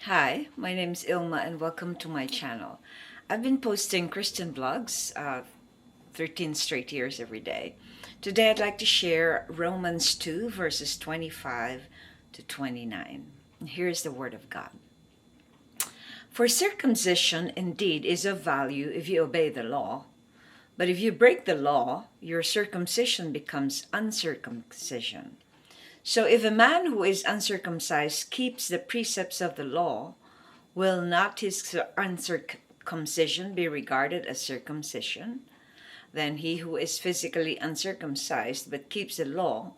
Hi, my name is Ilma and welcome to my channel. I've been posting Christian blogs 13 straight years every day. Today I'd like to share Romans 2 verses 25 to 29. And here's the word of God. For circumcision indeed is of value if you obey the law, but if you break the law, your circumcision becomes uncircumcision. So if a man who is uncircumcised keeps the precepts of the law, will not his uncircumcision be regarded as circumcision? Then he who is physically uncircumcised but keeps the law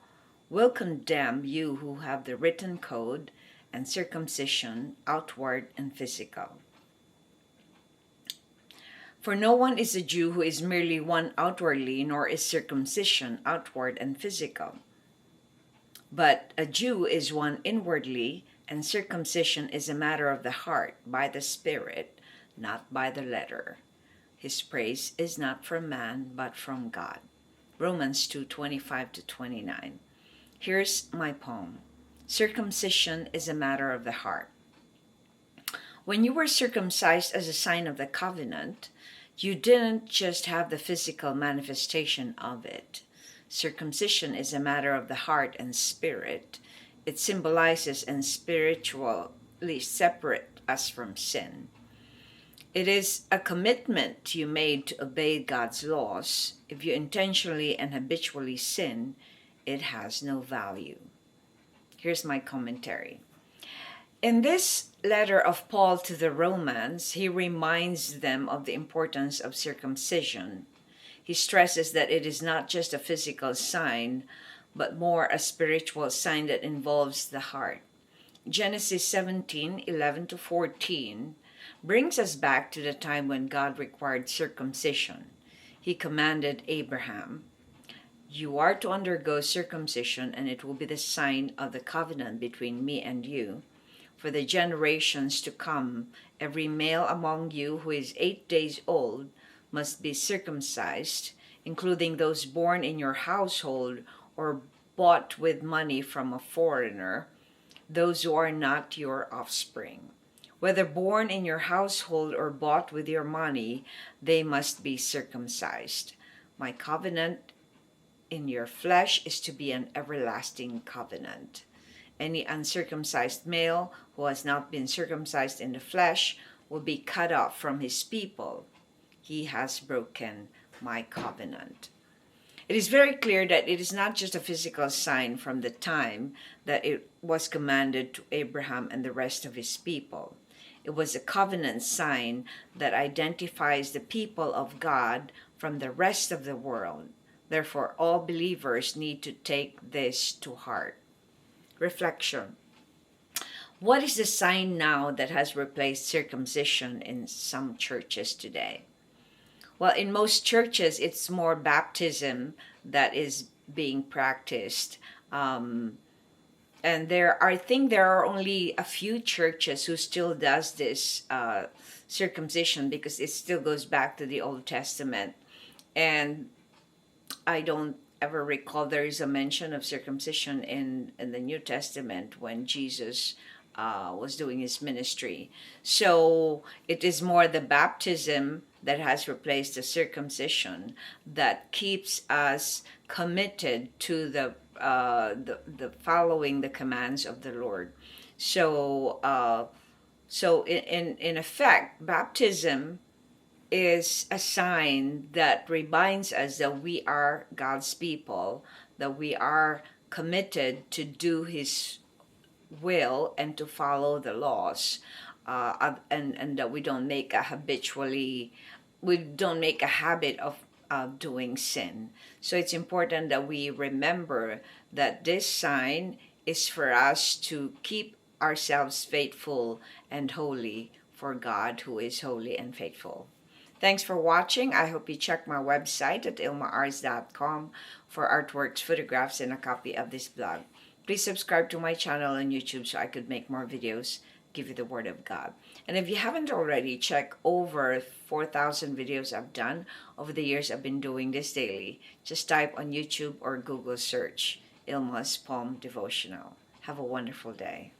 will condemn you who have the written code and circumcision, outward and physical. For no one is a Jew who is merely one outwardly, nor is circumcision outward and physical. But a Jew is one inwardly, and circumcision is a matter of the heart, by the Spirit, not by the letter. His praise is not from man, but from God. Romans 2:25 to 29. Here's my poem. Circumcision is a matter of the heart. When you were circumcised as a sign of the covenant, you didn't just have the physical manifestation of it. Circumcision is a matter of the heart and spirit. It symbolizes and spiritually separate us from sin. It is a commitment you made to obey God's laws. If you intentionally and habitually sin, it has no value. Here's my commentary. In this letter of Paul to the Romans, he reminds them of the importance of circumcision. He stresses that it is not just a physical sign, but more a spiritual sign that involves the heart. Genesis 17:11 to 14 brings us back to the time when God required circumcision. He commanded Abraham, "You are to undergo circumcision, and it will be the sign of the covenant between me and you. For the generations to come, every male among you who is 8 days old must be circumcised, including those born in your household or bought with money from a foreigner, those who are not your offspring. Whether born in your household or bought with your money, they must be circumcised. My covenant in your flesh is to be an everlasting covenant. Any uncircumcised male who has not been circumcised in the flesh will be cut off from his people. He has broken my covenant." It is very clear that it is not just a physical sign from the time that it was commanded to Abraham and the rest of his people. It was a covenant sign that identifies the people of God from the rest of the world. Therefore, all believers need to take this to heart. Reflection. What is the sign now that has replaced circumcision in some churches today? Well, in most churches, it's more baptism that is being practiced. And I think there are only a few churches who still does this circumcision, because it still goes back to the Old Testament. And I don't ever recall there is a mention of circumcision in the New Testament when Jesus was doing his ministry. So it is more the baptism that has replaced the circumcision that keeps us committed to the following the commands of the Lord. So in effect, baptism is a sign that reminds us that we are God's people, that we are committed to do His will and to follow the laws, and that we don't make a habit of doing sin. So it's important that we remember that this sign is for us to keep ourselves faithful and holy for God, who is holy and faithful. Thanks for watching. I hope you check my website at ILMA'S.com for artworks, photographs, and a copy of this blog. Please subscribe to my channel on YouTube so I could make more videos, give you the Word of God. And if you haven't already, check over 4,000 videos I've done over the years I've been doing this daily. Just type on YouTube or Google search ILMA'S Poem Devotional. Have a wonderful day.